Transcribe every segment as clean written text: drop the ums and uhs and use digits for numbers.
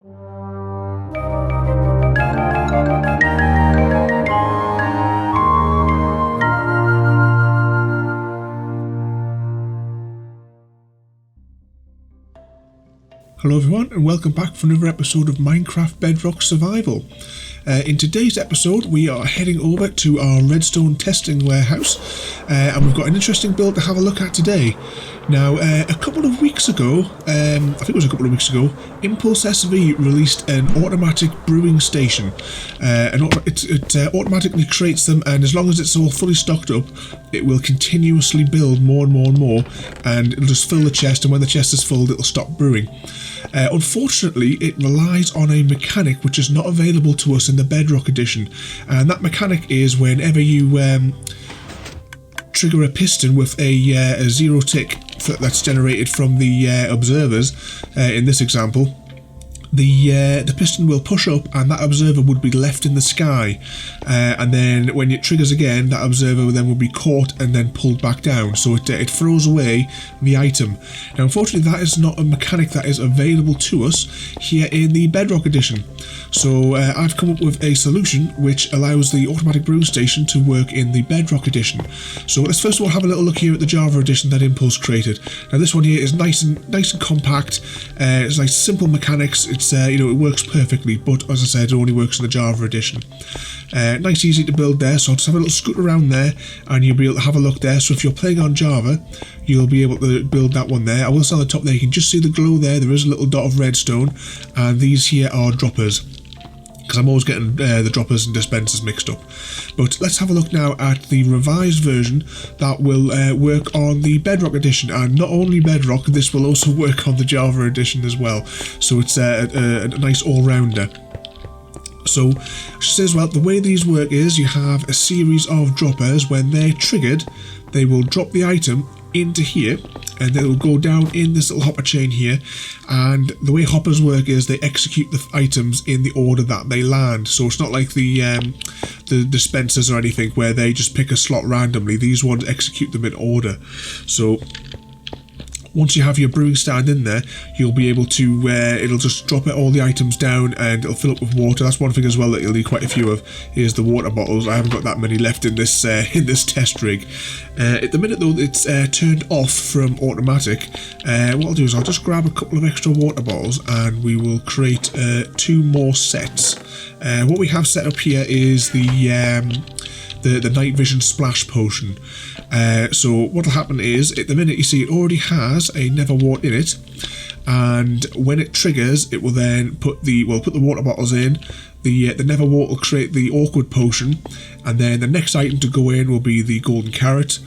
Hello everyone and welcome back for another episode of Minecraft Bedrock Survival. In today's episode we are heading over to our redstone testing warehouse and we've got an interesting build to have a look at today. Now a couple of weeks ago, I think it was a couple of weeks ago, impulseSV released an automatic brewing station. It automatically creates them, and as long as it's all fully stocked up it will continuously build more and more and more, and it'll just fill the chest, and when the chest is filled it'll stop brewing. Unfortunately, it relies on a mechanic which is not available to us in the Bedrock edition, and that mechanic is whenever you trigger a piston with a zero tick that's generated from the observers, in this example, the piston will push up and that observer would be left in the sky, and then when it triggers again that observer then will be caught and then pulled back down, so it throws away the item. Now unfortunately that is not a mechanic that is available to us here in the Bedrock edition, so I've come up with a solution which allows the automatic brew station to work in the Bedrock edition. So let's first of all have a little look here at the Java edition that Impulse created. Now this one here is nice and compact. It's like simple mechanics. It's it works perfectly, but as I said, it only works in the Java edition. Nice, easy to build there, so I'll just have a little scoot around there and you'll be able to have a look there. So if you're playing on Java, you'll be able to build that one there. I will say on the top there, you can just see the glow there. There is a little dot of redstone, and these here are droppers, because I'm always getting the droppers and dispensers mixed up. But let's have a look now at the revised version that will work on the Bedrock edition, and not only Bedrock, this will also work on the Java edition as well, so it's a nice all-rounder. So she says, well, the way these work is you have a series of droppers. When they're triggered, they will drop the item into here, and they will go down in this little hopper chain here, and the way hoppers work is they execute the items in the order that they land. So it's not like the dispensers or anything where they just pick a slot randomly. These ones execute them in order. So once you have your brewing stand in there, you'll be able to, it'll just drop all the items down and it'll fill up with water. That's one thing as well that you'll need quite a few of, is the water bottles. I haven't got that many left in this test rig. At the minute though, it's turned off from automatic. What I'll do is I'll just grab a couple of extra water bottles and we will create 2 more sets. What we have set up here is the night vision splash potion. So what will happen is, at the minute you see it already has a nether wart in it, and when it triggers it will then put the water bottles in. The nether wart will create the awkward potion, and then the next item to go in will be the golden carrot,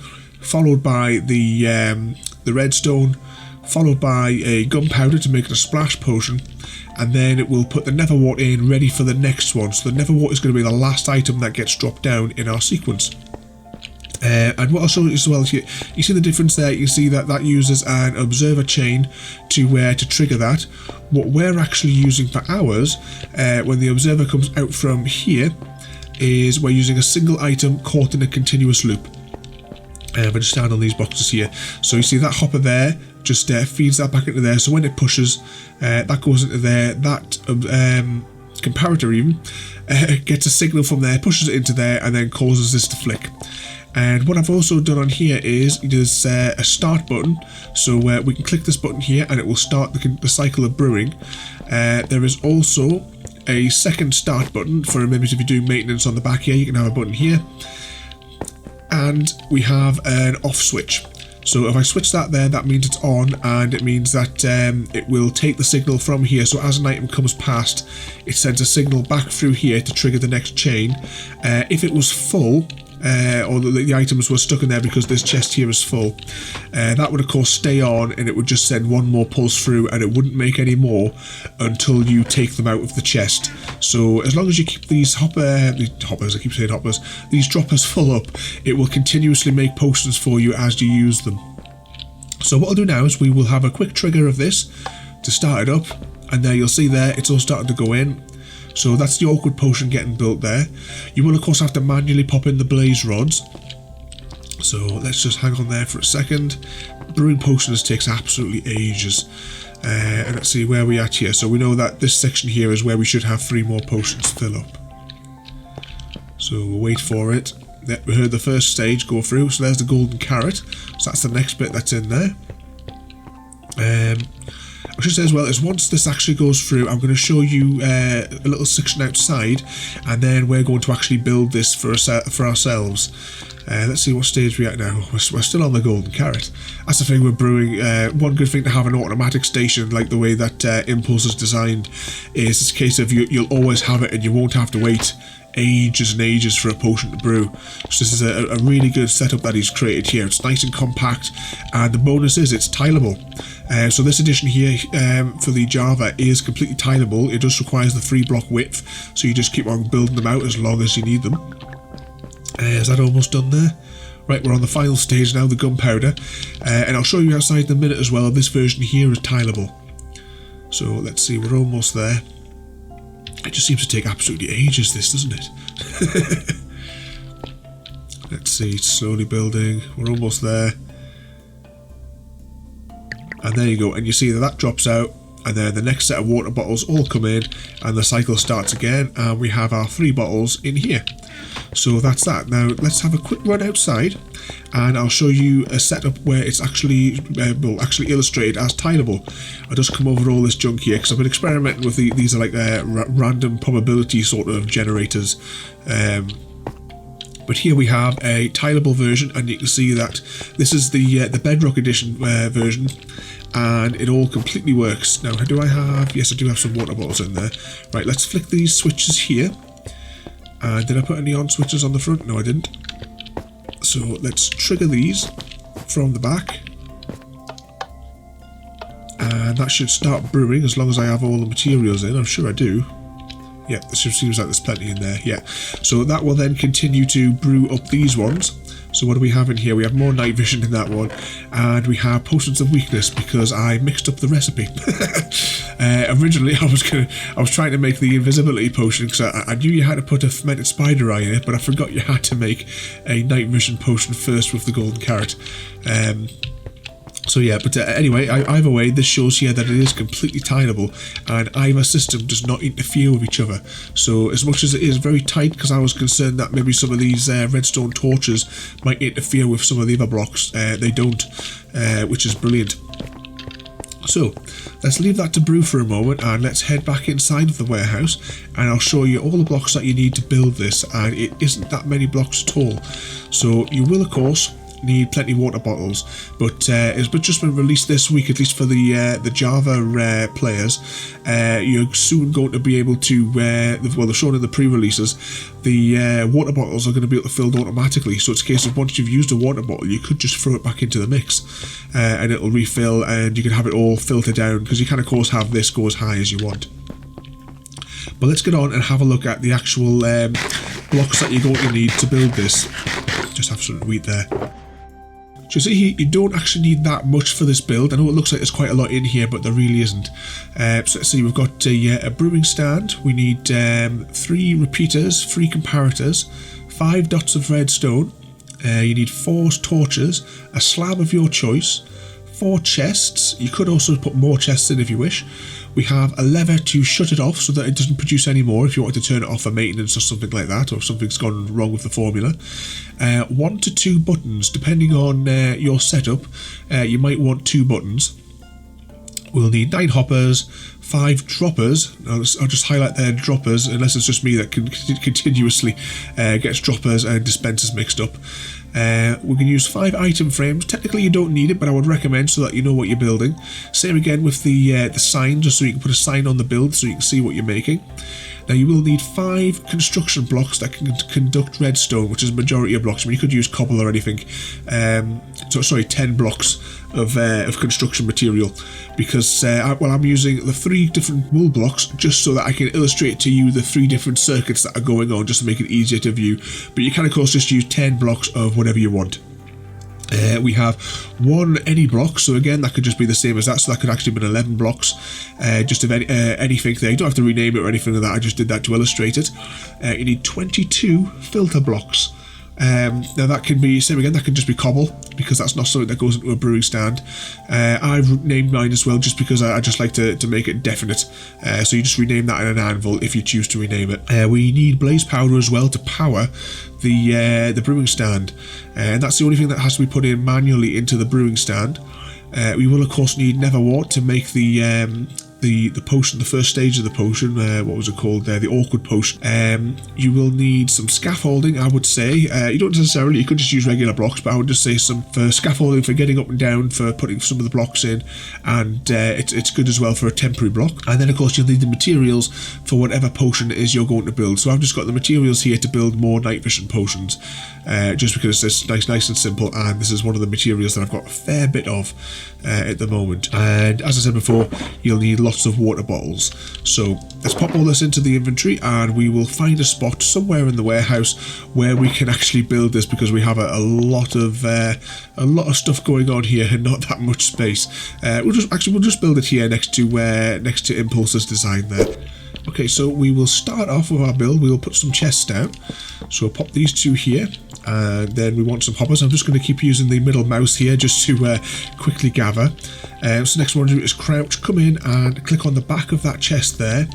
followed by the redstone, followed by a gunpowder to make it a splash potion, and then it will put the nether wart in ready for the next one. So the nether wart is going to be the last item that gets dropped down in our sequence. And what I'll show you as well here, you see the difference there. You see that uses an observer chain to trigger that. What we're actually using for ours, when the observer comes out from here, is we're using a single item caught in a continuous loop. I just stand on these boxes here. So you see that hopper there just feeds that back into there. So when it pushes, that goes into there. That comparator even gets a signal from there, pushes it into there, and then causes this to flick. And what I've also done on here is there's a start button, so we can click this button here and it will start the cycle of brewing. There is also a second start button for maybe if you're doing maintenance on the back here, you can have a button here. And we have an off switch. So if I switch that there, that means it's on, and it means that it will take the signal from here. So as an item comes past, it sends a signal back through here to trigger the next chain. If it was full, or the items were stuck in there because this chest here is full, that would of course stay on, and it would just send one more pulse through, and it wouldn't make any more until you take them out of the chest. So as long as you keep these these droppers full up, it will continuously make potions for you as you use them. So what I'll do now is we will have a quick trigger of this to start it up, and there you'll see there it's all starting to go in. So that's the awkward potion getting built there. You will of course have to manually pop in the blaze rods. So let's just hang on there for a second. Brewing potions takes absolutely ages. And let's see where we're at here. So we know that this section here is where we should have 3 more potions fill up. So we'll wait for it. Yep, we heard the first stage go through, so there's the golden carrot. So that's the next bit that's in there. I should say as well is once this actually goes through, I'm going to show you a little section outside, and then we're going to actually build this for ourselves. Let's see what stage we're at now. We're still on the golden carrot. That's the thing with brewing. One good thing to have an automatic station like the way that Impulse is designed is it's a case of you'll always have it and you won't have to wait ages and ages for a potion to brew. So this is a really good setup that he's created here. It's nice and compact, and the bonus is it's tileable. So this edition here for the Java is completely tileable. It just requires the 3-block width, so you just keep on building them out as long as you need them. Is that almost done there? Right, we're on the final stage now, the gunpowder, and I'll show you outside in a minute as well. This version here is tileable. So let's see, we're almost there. It just seems to take absolutely ages, this, doesn't it? Let's see, slowly building. We're almost there. And there you go. And you see that drops out. And then the next set of water bottles all come in. And the cycle starts again. And we have our 3 bottles in here. So that's that. Now, let's have a quick run outside. And I'll show you a setup where it's actually illustrated as tileable. I'll just come over all this junk here because I've been experimenting with these are like random probability sort of generators. But here we have a tileable version, and you can see that this is the Bedrock edition version, and it all completely works. Now, do I have? Yes, I do have some water bottles in there. Right, let's flick these switches here. Did I put any on switches on the front? No, I didn't. So let's trigger these from the back, and that should start brewing as long as I have all the materials in. I'm sure I do. Yeah, this seems like there's plenty in there. Yeah, so that will then continue to brew up these ones. So what do we have in here? We have more night vision in that one, and we have potions of weakness because I mixed up the recipe. Originally, I was trying to make the invisibility potion because I knew you had to put a fermented spider eye in it, but I forgot you had to make a night vision potion first with the golden carrot. So yeah, but anyway, either way, this shows here that it is completely tileable, and either system does not interfere with each other. So as much as it is very tight, because I was concerned that maybe some of these redstone torches might interfere with some of the other blocks, they don't, which is brilliant. So let's leave that to brew for a moment, and let's head back inside of the warehouse, and I'll show you all the blocks that you need to build this, and it isn't that many blocks at all. So you will, of course, need plenty of water bottles, but it's just been released this week, at least for the Java players. You're soon going to be able to, well, they're shown in the pre-releases, the water bottles are going to be able to fill automatically. So it's a case of once you've used a water bottle, you could just throw it back into the mix, and it'll refill, and you can have it all filtered down, because you can of course have this go as high as you want. But let's get on and have a look at the actual blocks that you're going to need to build this. Just have some wheat there. So you see, you don't actually need that much for this build. I know it looks like there's quite a lot in here, but there really isn't. So let's see, we've got a brewing stand. We need 3 repeaters, 3 comparators, 5 dots of redstone. You need 4 torches, a slab of your choice, 4 chests. You could also put more chests in if you wish. We have a lever to shut it off so that it doesn't produce any more if you want to turn it off for maintenance or something like that, or if something's gone wrong with the formula. 1 to 2 buttons, depending on your setup. You might want 2 buttons. We'll need 9 hoppers, 5 droppers. I'll just highlight their droppers, unless it's just me that continuously gets droppers and dispensers mixed up. We can use 5 item frames. Technically you don't need it, but I would recommend so that you know what you're building. Same again with the sign, just so you can put a sign on the build so you can see what you're making. Now you will need 5 construction blocks that can conduct redstone, which is the majority of blocks. I mean, you could use cobble or anything. 10 blocks of construction material, because I'm using the 3 different wool blocks just so that I can illustrate to you the 3 different circuits that are going on, just to make it easier to view. But you can of course just use 10 blocks of whatever you want. We have 1 any block, so again that could just be the same as that, so that could actually be 11 blocks, just of anything there. You don't have to rename it or anything like that, I just did that to illustrate it. You need 22 filter blocks. Now that can be, same again, that can just be cobble, because that's not something that goes into a brewing stand. I've named mine as well just because I just like to make it definite. So you just rename that in an anvil if you choose to rename it. We need blaze powder as well to power the brewing stand, and that's the only thing that has to be put in manually into the brewing stand. We will of course need nether wart to make the potion, the first stage of the potion. What was it called there? The awkward potion. You will need some scaffolding, I would say. You don't necessarily, you could just use regular blocks, but I would just say some for scaffolding, for getting up and down, for putting some of the blocks in, and it's good as well for a temporary block. And then of course you'll need the materials for whatever potion it is you're going to build. So I've just got the materials here to build more night vision potions, just because it's nice and simple, and this is one of the materials that I've got a fair bit of at the moment. And as I said before, you'll need lots of water bottles. So let's pop all this into the inventory, and we will find a spot somewhere in the warehouse where we can actually build this, because we have a lot of stuff going on here and not that much space. We'll just build it here next to Impulse's design there. Okay, so we will start off with our build. We will put some chests down. So we'll pop these two here, and then we want some hoppers. I'm just going to keep using the middle mouse here just to quickly gather. So next one to do is crouch, come in and click on the back of that chest there,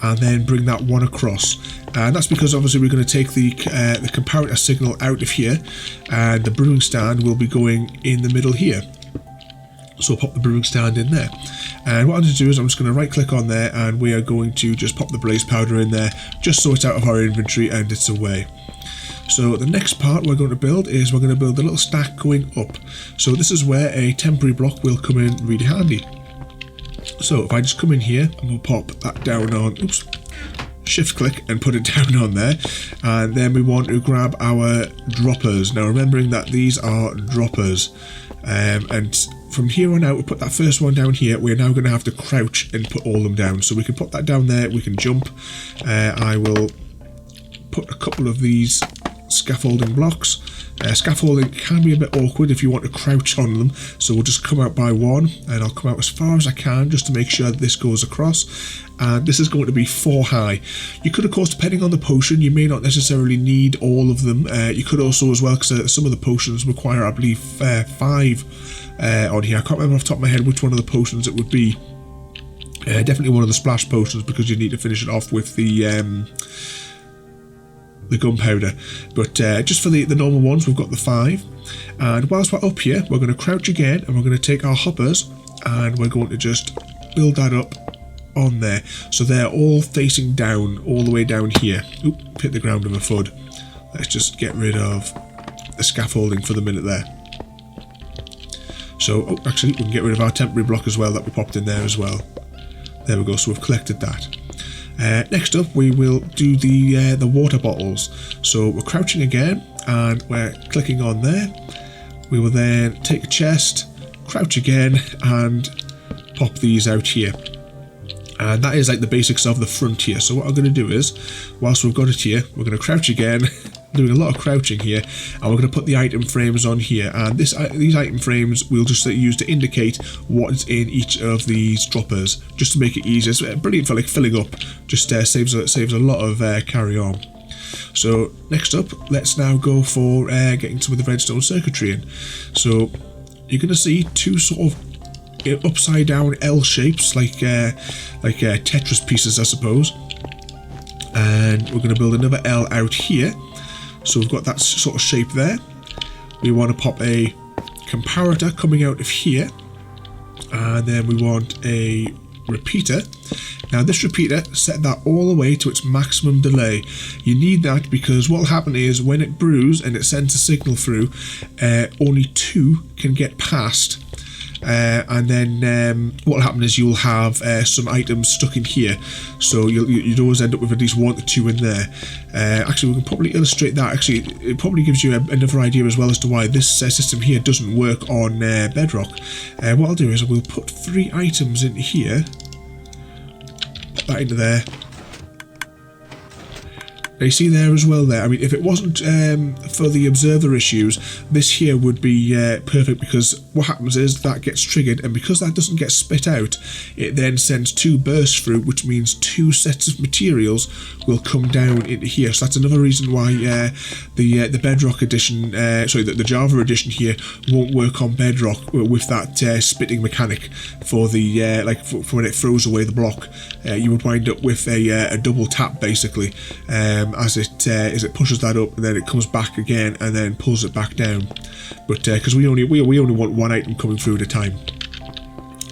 and then bring that one across. And that's because obviously we're going to take the comparator signal out of here, and the brewing stand will be going in the middle here. So I'll pop the brewing stand in there. And what I'm going to do is I'm just going to right click on there, and we are going to just pop the blaze powder in there, just so it's out of our inventory and it's away. So the next part we're going to build is we're going to build a little stack going up. So this is where a temporary block will come in really handy. So if I just come in here and we'll pop that down on, oops, shift click and put it down on there, and then we want to grab our droppers. Now remembering that these are droppers, and from here on out we put that first one down here. We're now going to have to crouch and put all of them down. So we can put that down there, we can jump. I will put a couple of these scaffolding blocks. Scaffolding can be a bit awkward if you want to crouch on them, so we'll just come out by one, and I'll come out as far as I can just to make sure that this goes across. And this is going to be 4 high. You could of course, depending on the potion, you may not necessarily need all of them. You could also as well, because some of the potions require, I believe, 5 on here. I can't remember off the top of my head which one of the potions it would be. Definitely one of the splash potions, because you need to finish it off with the gunpowder. But just for the normal ones, we've got the 5. And whilst we're up here, we're going to crouch again, and we're going to take our hoppers, and we're going to just build that up on there, so they're all facing down, all the way down here. Oop, hit the ground with a FUD. Let's just get rid of the scaffolding for the minute there. So, actually, we can get rid of our temporary block as well that we popped in there as well. There we go, so we've collected that. Next up, we will do the water bottles. So we're crouching again, and we're clicking on there. We will then take a chest, crouch again, and pop these out here. And that is like the basics of the front here. So what I'm going to do is, whilst we've got it here, we're going to crouch again, doing a lot of crouching here, and we're going to put the item frames on here. And these item frames we'll just use to indicate what's in each of these droppers, just to make it easier. It's brilliant for like filling up, just saves a lot of carry on. So next up, let's now go for getting some of the redstone circuitry in. So you're going to see 2 sort of upside down L shapes, like Tetris pieces, I suppose. And we're going to build another L out here. So we've got that sort of shape there. We want to pop a comparator coming out of here, and then we want a repeater. Now this repeater, set that all the way to its maximum delay. You need that because what will happen is when it brews and it sends a signal through, only 2 can get past. And then what will happen is you'll have some items stuck in here, so you'd always end up with at least 1 to 2 in there. Actually, we can probably illustrate that. Actually, it probably gives you another idea as well as to why this system here doesn't work on Bedrock. What I'll do is we'll put 3 items in here, put that into there. Now you see there as well there, I mean, if it wasn't for the observer issues, this here would be perfect, because what happens is that gets triggered, and because that doesn't get spit out, it then sends 2 bursts through, which means 2 sets of materials will come down into here. So that's another reason why the Bedrock edition, the Java edition here won't work on Bedrock with that spitting mechanic for the for when it throws away the block. You would wind up with a double tap basically, as it pushes that up, and then it comes back again and then pulls it back down. But because we only want one item coming through at a time.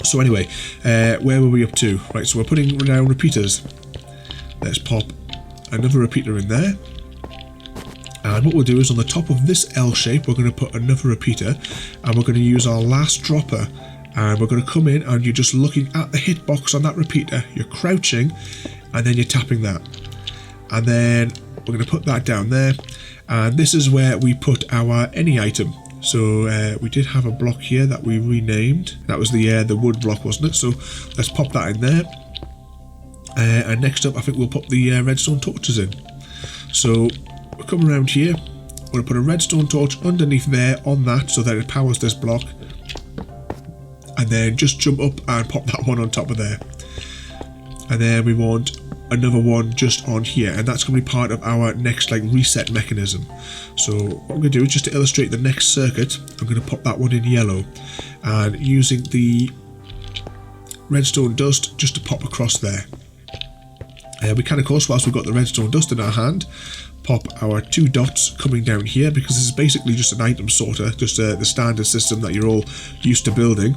So anyway, where were we up to? Right, so we're putting down repeaters. Let's pop another repeater in there. And what we'll do is on the top of this L shape, we're going to put another repeater, and we're going to use our last dropper. And we're going to come in, and you're just looking at the hitbox on that repeater, you're crouching, and then you're tapping that. And then we're going to put that down there, and this is where we put our any item. So we did have a block here that we renamed. That was the wood block, wasn't it? So let's pop that in there. And next up, I think we'll pop the redstone torches in. So we'll come around here, we're going to put a redstone torch underneath there on that, so that it powers this block. And then just jump up and pop that one on top of there. And then we want another one just on here, and that's going to be part of our next reset mechanism. So what I'm going to do is, just to illustrate the next circuit, I'm going to pop that one in yellow, and using the redstone dust just to pop across there. We can, of course, whilst we've got the redstone dust in our hand, pop our 2 dots coming down here, because this is basically just an item sorter, just the standard system that you're all used to building.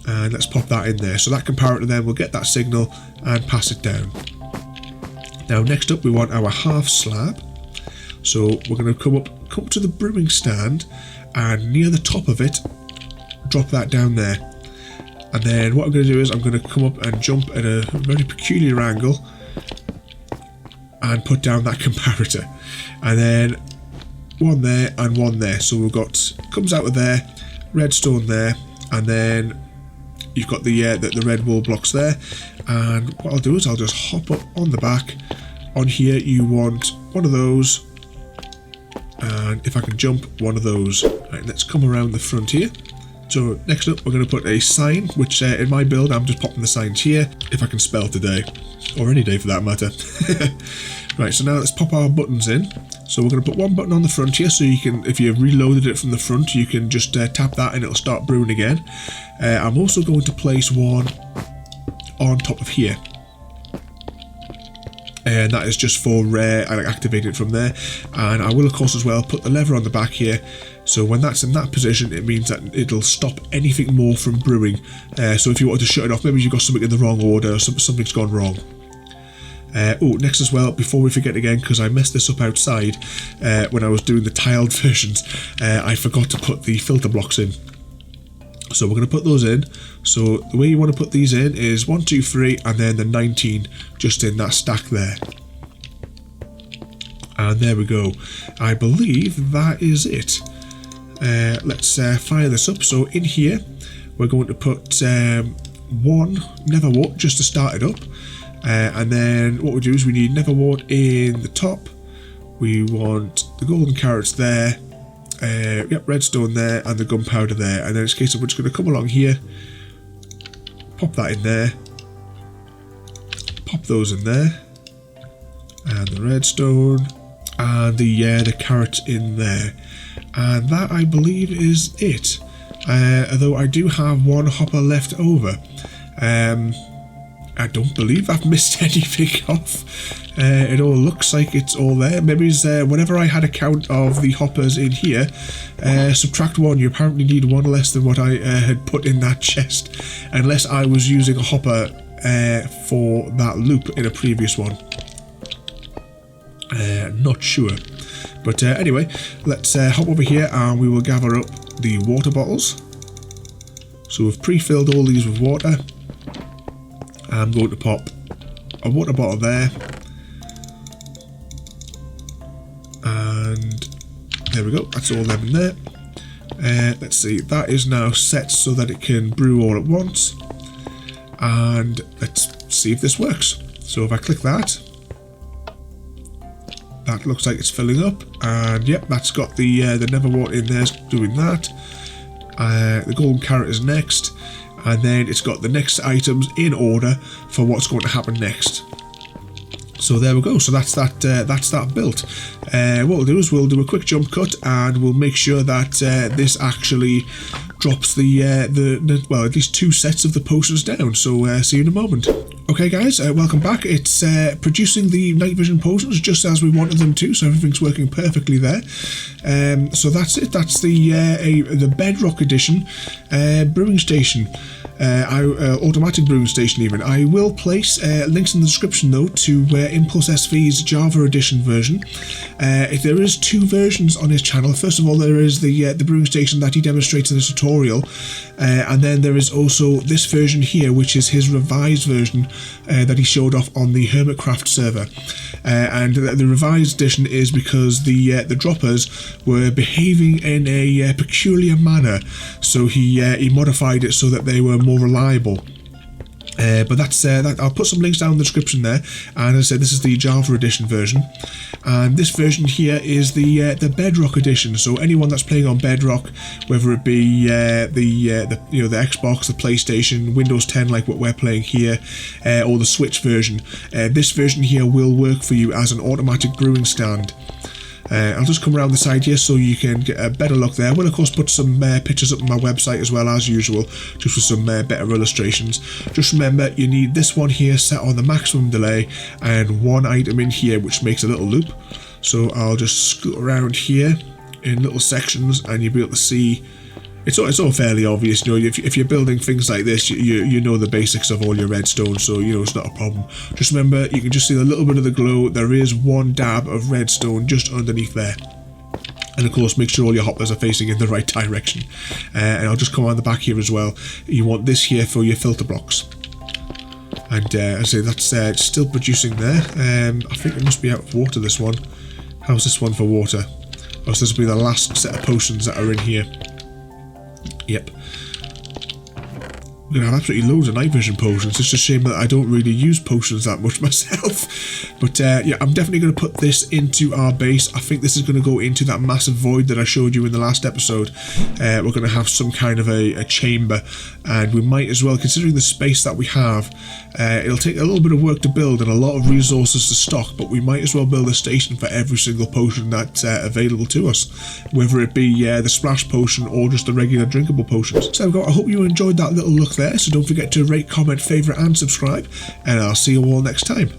And let's pop that in there. So that comparator then will get that signal and pass it down. Now next up, we want our half slab. So we're going to come up to the brewing stand, and near the top of it, drop that down there. And then what I'm going to do is, I'm going to come up and jump at a very peculiar angle and put down that comparator. And then one there and one there. So we've got, comes out of there, redstone there, and then you've got the red wool blocks there. And what I'll do is, I'll just hop up on the back. On here you want one of those, and if I can jump, one of those. Right, let's come around the front here. So next up, we're going to put a sign, which in my build, I'm just popping the signs here, if I can spell today, or any day for that matter. Right, so now let's pop our buttons in. So we're going to put one button on the front here, so you can, if you've reloaded it from the front, you can just tap that and it'll start brewing again. I'm also going to place one on top of here. And that is just for I activate it from there. And I will, of course, as well put the lever on the back here. So when that's in that position, it means that it'll stop anything more from brewing. So if you wanted to shut it off, maybe you've got something in the wrong order, or something's gone wrong. Next as well, before we forget again, because I messed this up outside when I was doing the tiled versions, I forgot to put the filter blocks in. So we're going to put those in. So the way you want to put these in is 1, 2, 3, and then the 19 just in that stack there. And there we go. I believe that is it. Let's fire this up. So in here, we're going to put 1 nether wart just to start it up. And then what we do is, we need nether wart in the top. We want the golden carrots there. Yep, redstone there, and the gunpowder there. And then it's a case of, we're just going to come along here, pop that in there, pop those in there, and the redstone, and the carrot in there. And that, I believe, is it. Although I do have 1 hopper left over. I don't believe I've missed anything off. It all looks like it's all there. Maybe whenever I had a count of the hoppers in here, subtract 1, you apparently need 1 less than what I had put in that chest, unless I was using a hopper for that loop in a previous one. Not sure. But anyway, let's hop over here and we will gather up the water bottles. So we've pre-filled all these with water. I'm going to pop a water bottle there. And there we go, that's all them in there. Let's see, that is now set so that it can brew all at once. And let's see if this works. So if I click that, that looks like it's filling up, and yep, that's got the Neverwort in there doing that. The golden carrot is next, and then it's got the next items in order for what's going to happen next. So there we go. So that's that built. What we'll do is we'll do a quick jump cut, and we'll make sure that this actually drops well, at least 2 sets of the potions down. So see you in a moment. Okay guys, welcome back. It's producing the night vision potions just as we wanted them to, so everything's working perfectly there. So that's it. That's the Bedrock edition brewing station. Automatic brewing station even. I will place links in the description though to impulseSV's Java edition version. There is 2 versions on his channel. First of all, there is the brewing station that he demonstrates in the tutorial, and then there is also this version here, which is his revised version that he showed off on the HermitCraft server. And the revised edition is because the droppers were behaving in a peculiar manner, so he modified it so that they were more reliable. But that's that. I'll put some links down in the description there. And as I said, this is the Java edition version, and this version here is the Bedrock edition. So anyone that's playing on Bedrock, whether it be the Xbox, the PlayStation, Windows 10, like what we're playing here, or the Switch version, this version here will work for you as an automatic brewing stand. I'll just come around the side here so you can get a better look there. We'll of course put some pictures up on my website as well as usual, just with some better illustrations. Just remember, you need this one here set on the maximum delay, and 1 item in here which makes a little loop. So I'll just scoot around here in little sections, and you'll be able to see. It's all fairly obvious, you know. If you're building things like this, you know the basics of all your redstone, so you know it's not a problem. Just remember, you can just see a little bit of the glow. There is 1 dab of redstone just underneath there, and of course make sure all your hoppers are facing in the right direction. And I'll just come on the back here as well. You want this here for your filter blocks. And as I say, that's still producing there. I think it must be out of water, this one. How's this one for water? Oh, so this will be the last set of potions that are in here. Yep. We're going to have absolutely loads of night vision potions. It's just a shame that I don't really use potions that much myself. But yeah, I'm definitely going to put this into our base. I think this is going to go into that massive void that I showed you in the last episode. We're going to have some kind of a chamber, and we might as well, considering the space that we have, it'll take a little bit of work to build and a lot of resources to stock, but we might as well build a station for every single potion that's available to us, whether it be the splash potion or just the regular drinkable potions. So I hope you enjoyed that little look there, so don't forget to rate, comment, favourite and subscribe, and I'll see you all next time.